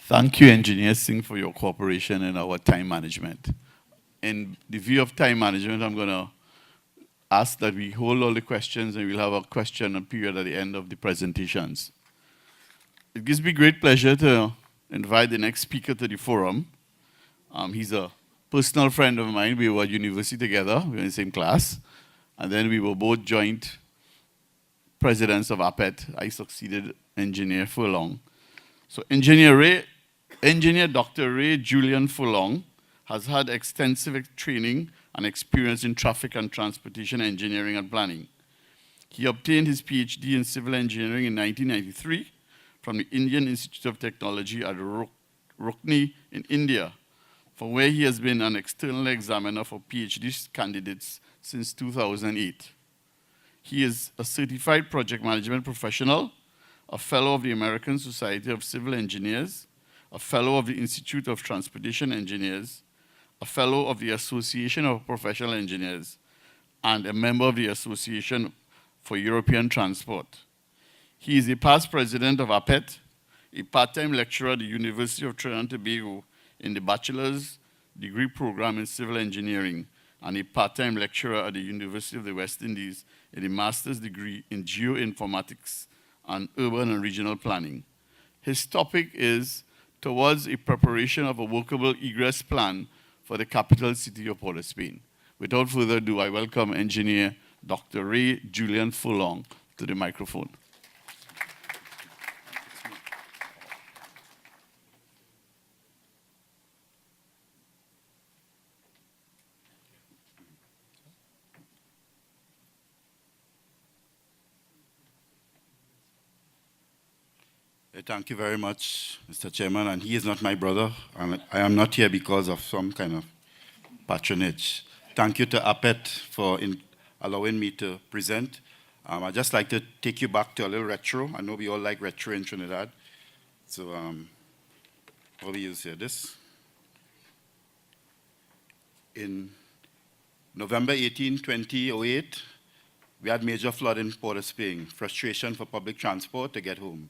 Thank you, Engineer Singh, for your cooperation in our time management. In the view of time management, I'm going to ask that we hold all the questions and we'll have a question period at the end of the presentations. It gives me great pleasure to invite the next speaker to the forum. He's a personal friend of mine. We were at university together. We were in the same class. And then we were both joint presidents of APET. I succeeded Engineer Furlonge. So Engineer Dr. Ray Julian Furlonge has had extensive training and experience in traffic and transportation engineering and planning. He obtained his PhD in civil engineering in 1993 from the Indian Institute of Technology at Roorkee in India, for where he has been an external examiner for PhD candidates since 2008. He is a certified project management professional, a fellow of the American Society of Civil Engineers, a fellow of the Institute of Transportation Engineers, a fellow of the Association of Professional Engineers, and a member of the Association for European Transport. He is a past president of APET, a part-time lecturer at the University of Trinidad and Tobago in the bachelor's degree program in civil engineering, and a part-time lecturer at the University of the West Indies in a master's degree in geoinformatics and urban and regional planning. His topic is towards a preparation of a workable egress plan for the capital city of Port of Spain. Without further ado, I welcome Engineer Dr. Ray Julian Furlonge to the microphone. Thank you very much, Mr. Chairman, and he is not my brother, and I am not here because of some kind of patronage. Thank you to APET for allowing me to present. I'd just like to take you back to a little retro. I know we all like retro in Trinidad. So, what we use here, this. In November 18, 2008, we had major flood in Port of Spain, frustration for public transport to get home.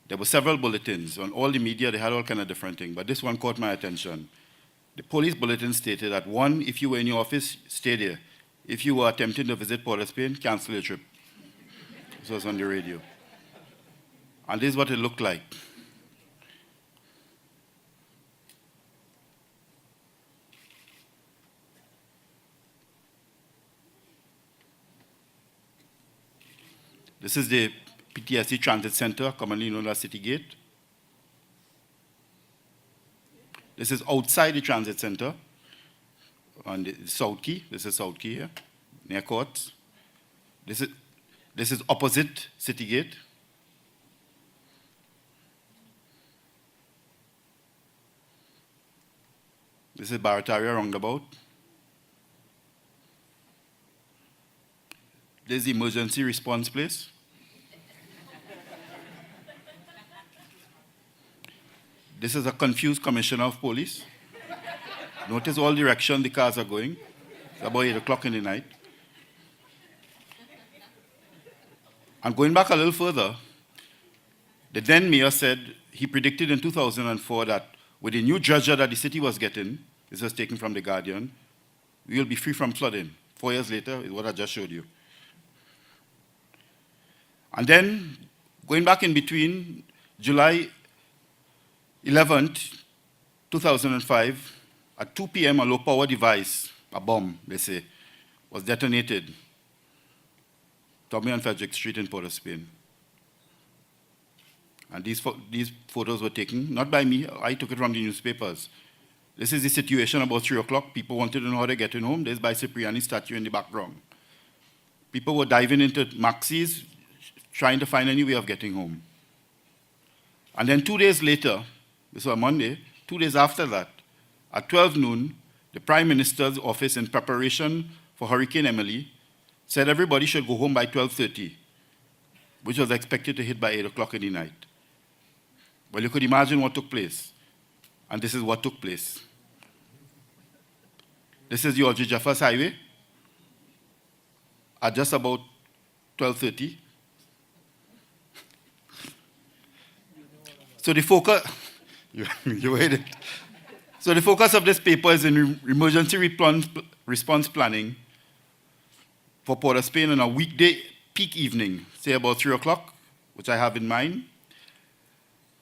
There were several bulletins. On all the media, they had all kind of different things, but this one caught my attention. The police bulletin stated that, one, if you were in your office, stay there. If you were attempting to visit Port of Spain, cancel your trip. This was on the radio. And this is what it looked like. This is the PTSD Transit Center, commonly known as City Gate. This is outside the transit center on the South Quay. This is South Quay here, near Courts. This is opposite City Gate. This is Barataria roundabout. This is the emergency response place. This is a confused commissioner of police. Notice all direction the cars are going. It's about 8 o'clock in the night. And going back a little further, the then mayor said he predicted in 2004 that with the new dredger that the city was getting, this was taken from The Guardian, we will be free from flooding. 4 years later is what I just showed you. And then, going back in between, July 11th, 2005, at 2 p.m., a low-power device, a bomb, they say, was detonated. Tommy and Frederick Street in Port of Spain. And these photos were taken, not by me, I took it from the newspapers. This is the situation about 3 o'clock. People wanted to know how they're getting home. There's by Cipriani statue in the background. People were diving into maxis, trying to find any way of getting home. And then 2 days later, this was Monday, 2 days after that, at 12 noon, the Prime Minister's office, in preparation for Hurricane Emily, said everybody should go home by 12:30, which was expected to hit by 8 o'clock in the night. Well, you could imagine what took place. And this is what took place. This is the Audrey Jeffers Highway at just about 12:30. So the focus... You waited. So the focus of this paper is in emergency response planning for Port of Spain on a weekday peak evening, say about 3 o'clock, which I have in mind,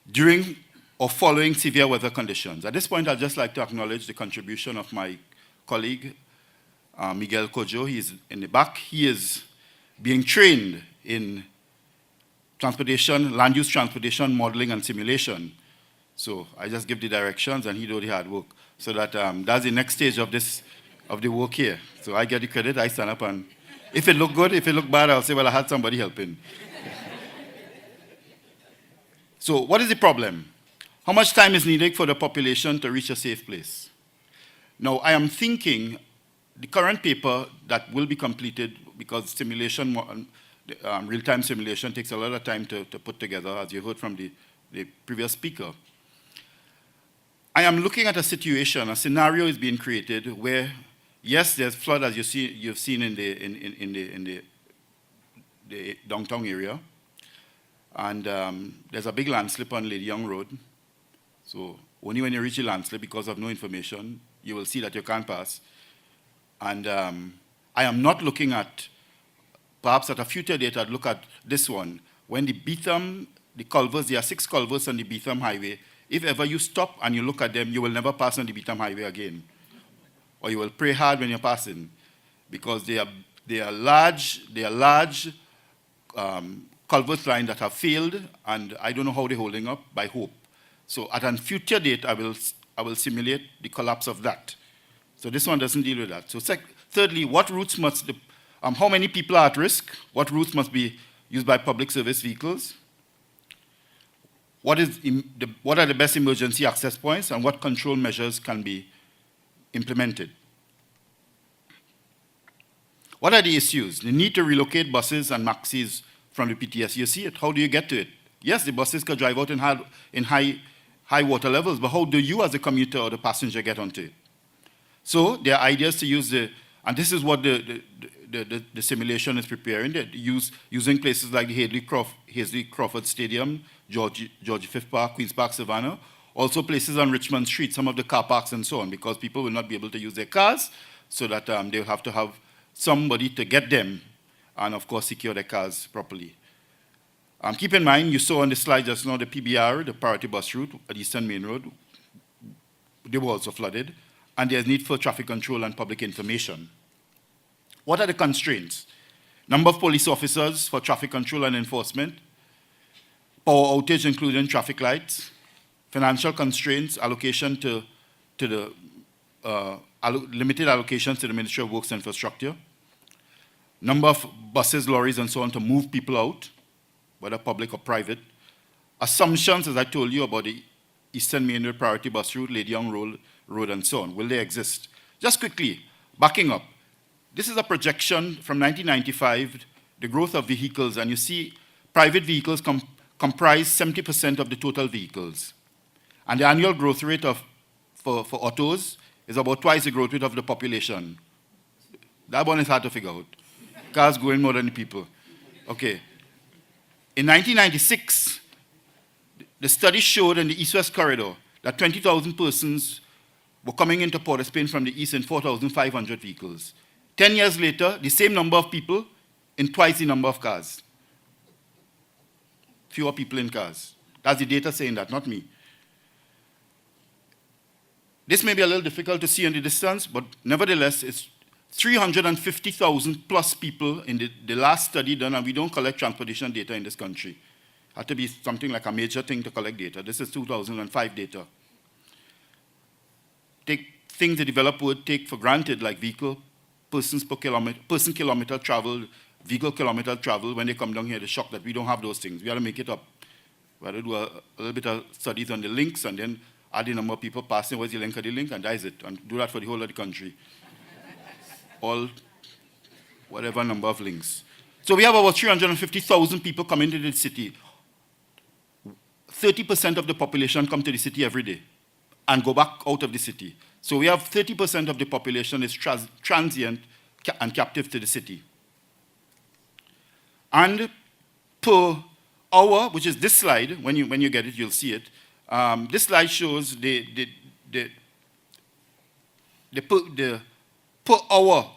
during or following severe weather conditions. At this point, I'd just like to acknowledge the contribution of my colleague, Miguel Cojo. He's in the back. He is being trained in transportation, land use transportation, modeling, and simulation. So I just give the directions, and he do the hard work. So that that's the next stage of the work here. So I get the credit, I stand up, and if it look good, if it look bad, I'll say, well, I had somebody helping. So what is the problem? How much time is needed for the population to reach a safe place? Now, I am thinking the current paper that will be completed, because simulation, real-time simulation takes a lot of time to put together, as you heard from the previous speaker. I am looking at a situation, a scenario is being created where, yes, there's flood, as you've seen in the downtown area, and there's a big landslip on Lady Young Road. So only when you reach the landslip, because of no information, you will see that you can't pass. And I am not looking at, perhaps at a future date, I'd look at this one. When the Beetham, the culverts, there are 6 culverts on the Beetham Highway. If ever you stop and you look at them, you will never pass on the Beetham Highway again. Or you will pray hard when you're passing, because they are large culvert lines that have failed, and I don't know how they're holding up by hope. So at a future date, I will simulate the collapse of that. So this one doesn't deal with that. So thirdly, what routes must how many people are at risk? What routes must be used by public service vehicles? What are the best emergency access points, and what control measures can be implemented? What are the issues? The need to relocate buses and maxis from the PTS. You see it. How do you get to it? Yes, the buses can drive out in high water levels, but how do you as a commuter or the passenger get onto it? So there are ideas to use and this is what the simulation is preparing, using places like the Hazley Crawford Stadium, George V Park, Queen's Park, Savannah, also places on Richmond Street, some of the car parks and so on, because people will not be able to use their cars, so that they'll have to have somebody to get them, and of course secure their cars properly. Keep in mind, you saw on the slide just now the PBR, the priority bus route at Eastern Main Road. They were also flooded, and there's need for traffic control and public information. What are the constraints? Number of police officers for traffic control and enforcement, power outage including traffic lights, financial constraints, allocation to the limited allocations to the Ministry of Works and Infrastructure, number of buses, lorries, and so on to move people out, whether public or private, assumptions, as I told you, about the Eastern Main Road priority bus route, Lady Young Road, and so on. Will they exist? Just quickly, backing up. This is a projection from 1995, the growth of vehicles, and you see private vehicles comprise 70% of the total vehicles. And the annual growth rate for autos is about twice the growth rate of the population. That one is hard to figure out. Cars going more than the people. Okay. In 1996, the study showed in the East-West corridor that 20,000 persons were coming into Port of Spain from the east in 4,500 vehicles. 10 years later, the same number of people in twice the number of cars. Fewer people in cars. That's the data saying that, not me. This may be a little difficult to see in the distance, but nevertheless, it's 350,000 plus people in the last study done, and we don't collect transportation data in this country. It had to be something like a major thing to collect data. This is 2005 data. Take things the developer would take for granted, like person kilometer traveled, vehicle kilometer traveled. When they come down here, they're shocked that we don't have those things. We have to make it up. We have to do a little bit of studies on the links, and then add the number of people passing, what's the link of the link, and that is it. And do that for the whole of the country. All, whatever number of links. So we have about 350,000 people coming to the city. 30% of the population come to the city every day and go back out of the city. So we have 30% of the population is transient and captive to the city. And per hour, which is this slide, when you get it, you'll see it, This slide shows the per hour,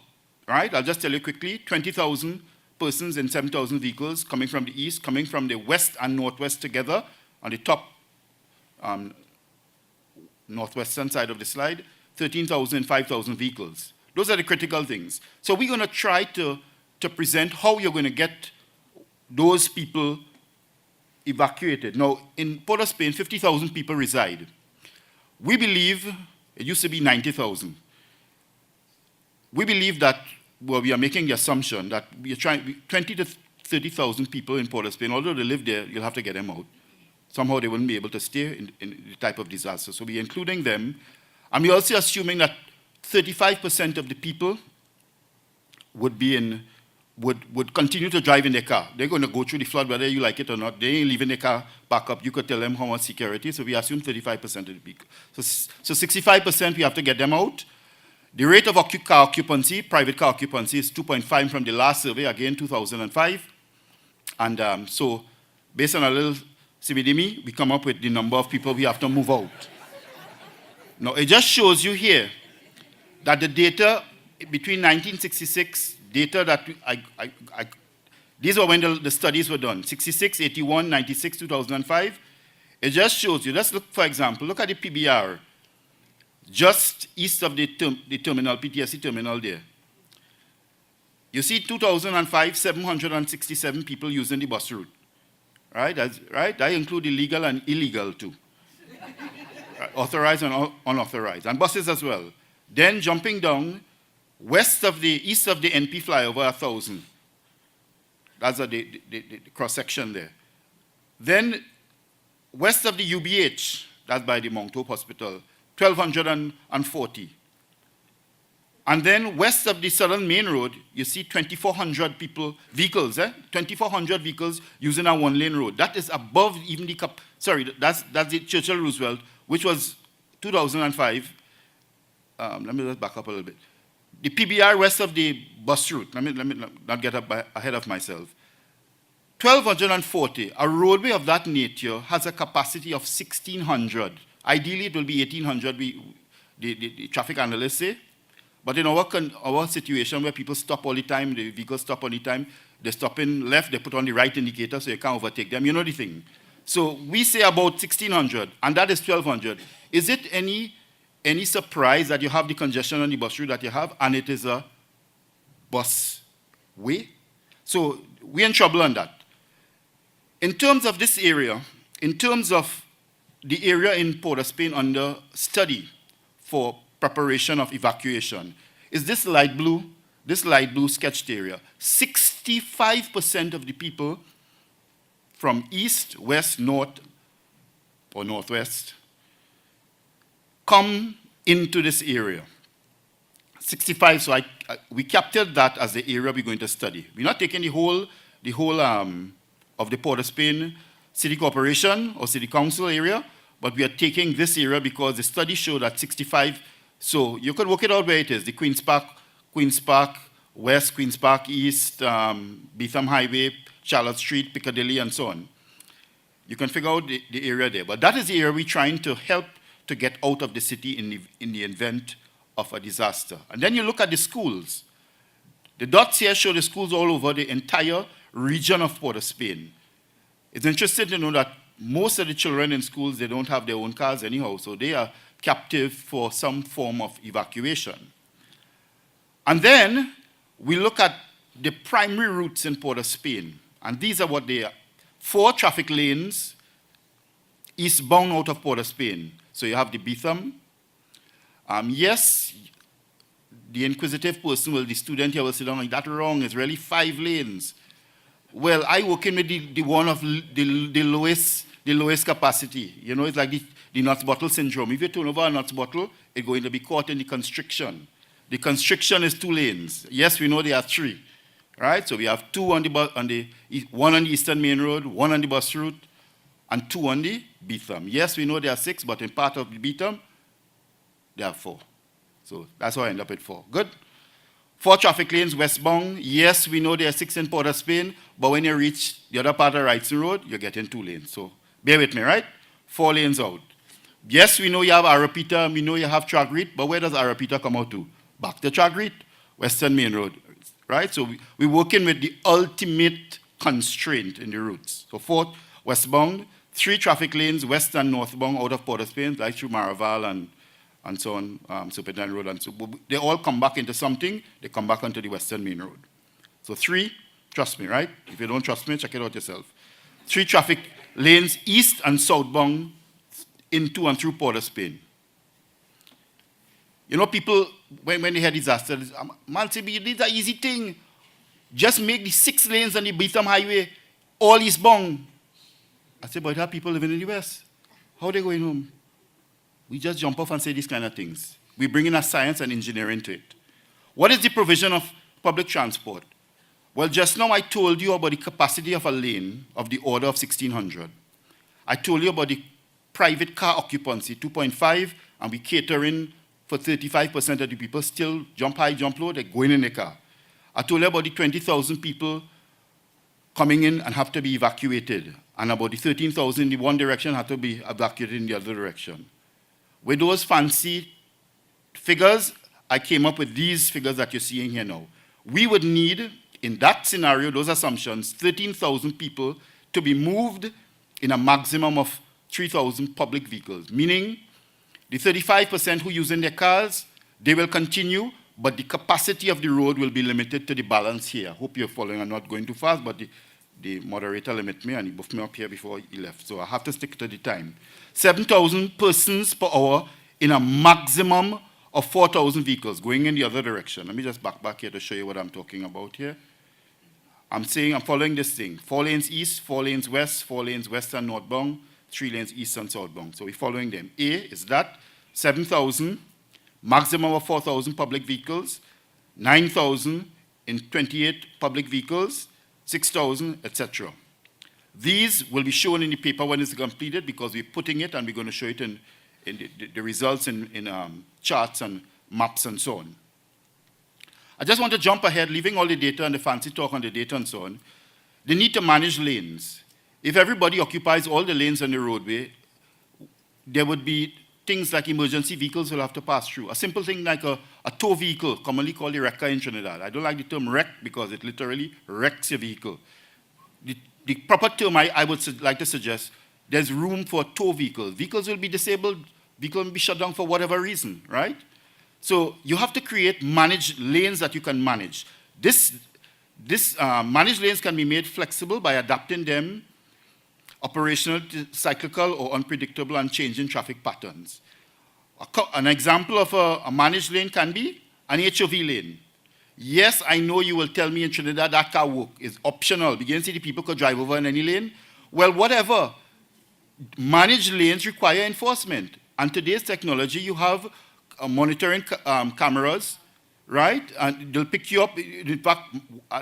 right? I'll just tell you quickly, 20,000 persons and 7,000 vehicles coming from the east, coming from the west and northwest together on the top northwestern side of the slide, 13,000 and 5,000 vehicles. Those are the critical things. So we're going to try to present how you're going to get those people evacuated. Now, in Port of Spain, 50,000 people reside. We believe, it used to be 90,000. We believe that, well, we are making the assumption that we are trying, 20 to 30,000 people in Port of Spain, although they live there, you'll have to get them out. Somehow they wouldn't be able to stay in the type of disaster. So we're including them. And we're also assuming that 35% of the people would be in, would continue to drive in their car. They're going to go through the flood whether you like it or not. They ain't leaving their car back up. You could tell them how much security. So we assume 35% of the people. So 65% we have to get them out. The rate of car occupancy, private car occupancy, is 2.5 from the last survey, again 2005. And so based on a little CBDME, we come up with the number of people we have to move out. Now it just shows you here that the data between 1966, data that these are when the studies were done, 66, 81, 96, 2005. It just shows you, let's look, for example, look at the PBR, just east of the terminal, PTSC terminal there. You see 2005, 767 people using the bus route, right? That include illegal and illegal too. Authorized and unauthorized, and buses as well. Then jumping down, east of the NP flyover, 1,000. That's the cross-section there. Then west of the UBH, that's by the Mount Hope Hospital, 1,240. And then west of the Southern Main Road, you see 2,400 vehicles, 2,400 vehicles using a one-lane road. That is above even the, that's the Churchill Roosevelt, which was 2005. Let me just back up a little bit. The PBR west of the bus route, let me not get ahead of myself. 1,240, a roadway of that nature has a capacity of 1,600. Ideally, it will be 1,800, the traffic analysts say. But in our situation where people stop all the time, the vehicles stop all the time, they stop in left, they put on the right indicator so you can't overtake them, you know the thing. So we say about 1,600, and that is 1,200. Is it any surprise that you have the congestion on the bus route that you have, and it is a bus way? So we're in trouble on that. In terms of this area, in terms of the area in Port of Spain under study for preparation of evacuation, is this light blue sketched area. 65% of the people from east, west, north, or northwest come into this area. 65, so we captured that as the area we're going to study. We're not taking the whole of the Port of Spain City Corporation or City Council area, but we are taking this area because the study showed that 65, so you could work it out where it is, the Queen's Park West, Queen's Park East, Beetham Highway, Charlotte Street, Piccadilly, and so on. You can figure out the area there, but that is the area we're trying to help to get out of the city in the event of a disaster. And then you look at the schools. The dots here show the schools all over the entire region of Port of Spain. It's interesting to know that most of the children in schools, they don't have their own cars anyhow, so they are captive for some form of evacuation. And then we look at the primary routes in Port of Spain, and these are what they are. 4 traffic lanes eastbound out of Port of Spain. So you have the Beetham. Yes, the inquisitive person, the student here will sit down like, that's wrong, it's really 5 lanes. Well, I work in with the one of the lowest capacity. You know, it's like the nuts bottle syndrome. If you turn over a nuts bottle, it's going to be caught in the constriction. The constriction is 2 lanes. Yes, we know there are 3, right? So we have 2 on one on the Eastern Main Road, 1 on the bus route, and 2 on the Beetham. Yes, we know there are 6, but in part of the Beetham, there are 4. So that's how I end up with 4. Good? 4 traffic lanes westbound. Yes, we know there are 6 in Port of Spain, but when you reach the other part of Wrightson Road, you're getting 2 lanes. So bear with me, right? 4 lanes out. Yes, we know you have Arapita, we know you have Chagrit, but where does Arapita come out to? Back to Chagrit, Western Main Road, right? So we're working with the ultimate constraint in the routes. So 4 westbound, 3 traffic lanes, west and northbound out of Port of Spain, like through Maraval and so on, Serpentine Road, and so they all come back into something, they come back onto the Western Main Road. So 3, trust me, right? If you don't trust me, check it out yourself. 3 traffic lanes, east and southbound, into and through Port of Spain. You know, people, when they had disasters, man, say, these are easy thing. Just make the 6 lanes on the Beetham Highway all eastbound. I said, but there are people living in the West. How are they going home? We just jump off and say these kind of things. We bring in a science and engineering to it. What is the provision of public transport? Well, just now I told you about the capacity of a lane of the order of 1,600. I told you about the private car occupancy, 2.5, and we catering for 35% of the people still jump high, jump low, they're going in the car. I told you about the 20,000 people coming in and have to be evacuated, and about the 13,000 in the one direction have to be evacuated in the other direction. With those fancy figures, I came up with these figures that you're seeing here now. We would need, in that scenario, those assumptions, 13,000 people to be moved in a maximum of 3,000 public vehicles, meaning the 35% who use in their cars, they will continue, but the capacity of the road will be limited to the balance here. Hope you're following. I'm not going too fast, but the moderator limit me, and he buffed me up here before he left, so I have to stick to the time. 7,000 persons per hour in a maximum of 4,000 vehicles going in the other direction. Let me just back here to show you what I'm talking about here. I'm following this thing. 4 lanes east, 4 lanes west, 4 lanes west and northbound, 3 lanes east and southbound. So we're following them. A is that 7,000, maximum of 4,000 public vehicles, 9,000 in 28 public vehicles, 6,000, etc. These will be shown in the paper when it's completed because we're putting it and we're going to show it in the results in charts and maps and so on. I just want to jump ahead, leaving all the data and the fancy talk on the data and so on. They need to manage lanes. If everybody occupies all the lanes on the roadway, there would be things like emergency vehicles will have to pass through. A simple thing like a tow vehicle, commonly called a wrecker in Trinidad. I don't like the term wreck because it literally wrecks your vehicle. The proper term I would like to suggest, there's room for tow vehicles. Vehicles will be disabled, vehicles will be shut down for whatever reason, right? So you have to create managed lanes that you can manage. This managed lanes can be made flexible by adapting them operational, cyclical, or unpredictable and changing traffic patterns. An example of a managed lane can be an HOV lane. Yes, I know you will tell me in Trinidad that car work is optional. Begin to see the people could drive over in any lane. Well, whatever. Managed lanes require enforcement. And today's technology, you have monitoring cameras, right? And they'll pick you up. In fact,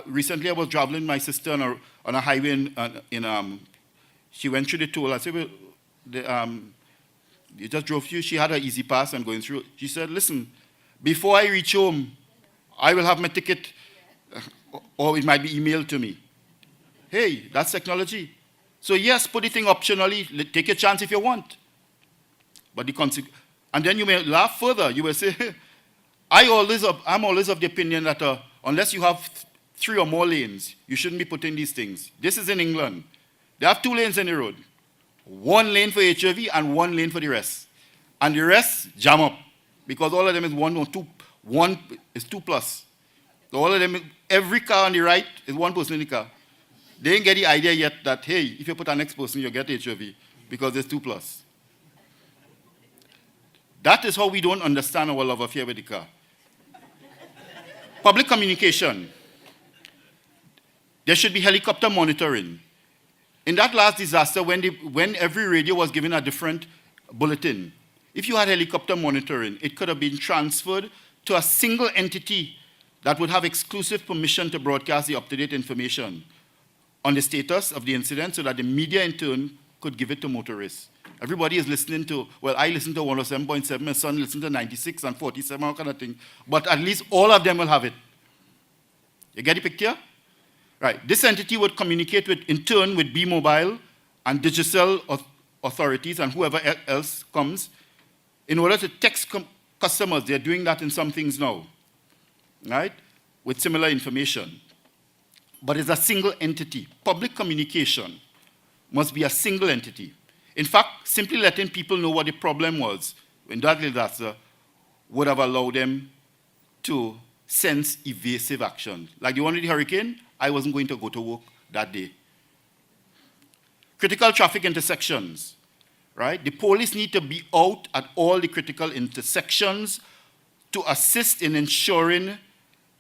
recently I was traveling with my sister on a highway she went through the toll. I said, well, you just drove through. She had her easy pass and going through. She said, listen, before I reach home, I will have my ticket, or it might be emailed to me. Hey, that's technology. So yes, put the thing optionally. Take a chance if you want. But and then you may laugh further. You will say, I'm always of the opinion that unless you have 3 or more lanes, you shouldn't be putting these things. This is in England. They have 2 lanes in the road. 1 lane for HOV and 1 lane for the rest. And the rest jam up because all of them is 1 or 2. 1 is 2 plus. So all of them, every car on the right is 1 person in the car. They didn't get the idea yet that, hey, if you put an next person, you'll get HOV because there's 2 plus. That is how we don't understand our love affair with the car. Public communication. There should be helicopter monitoring. In that last disaster, when every radio was given a different bulletin, if you had helicopter monitoring, it could have been transferred to a single entity that would have exclusive permission to broadcast the up-to-date information on the status of the incident so that the media in turn could give it to motorists. Everybody is listening to, well, I listen to 107.7, my son listens to 96 and 47, all kind of thing. But at least all of them will have it. You get the picture? Right. This entity would communicate in turn with B-Mobile and Digicel authorities and whoever else comes, in order to text customers. They're doing that in some things now, right, with similar information. But it's a single entity. Public communication must be a single entity. In fact, simply letting people know what the problem was when that disaster would have allowed them to sense evasive action. Like the one with the hurricane, I wasn't going to go to work that day. Critical traffic intersections, right? The police need to be out at all the critical intersections to assist in ensuring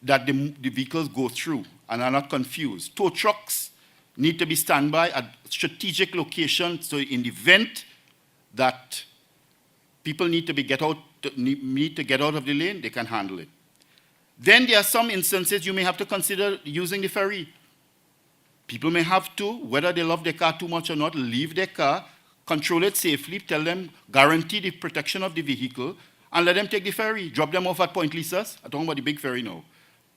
that the vehicles go through and are not confused. Tow trucks need to be standby at strategic locations, so in the event that people need to get out of the lane, they can handle it. Then there are some instances you may have to consider using the ferry. People may have to, whether they love their car too much or not, leave their car, control it safely, tell them, guarantee the protection of the vehicle, and let them take the ferry. Drop them off at Point Lisas. I'm talking about the big ferry now.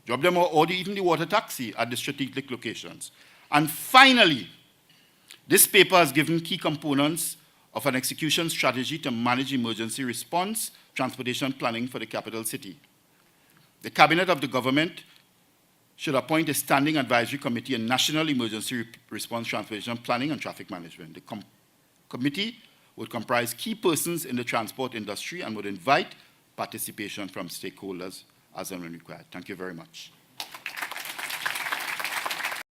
Drop them off, or even the water taxi at the strategic locations. And finally, this paper has given key components of an execution strategy to manage emergency response, transportation planning for the capital city. The Cabinet of the government should appoint a standing advisory committee on national emergency response, transportation planning, and traffic management. The committee would comprise key persons in the transport industry and would invite participation from stakeholders as and when required. Thank you very much.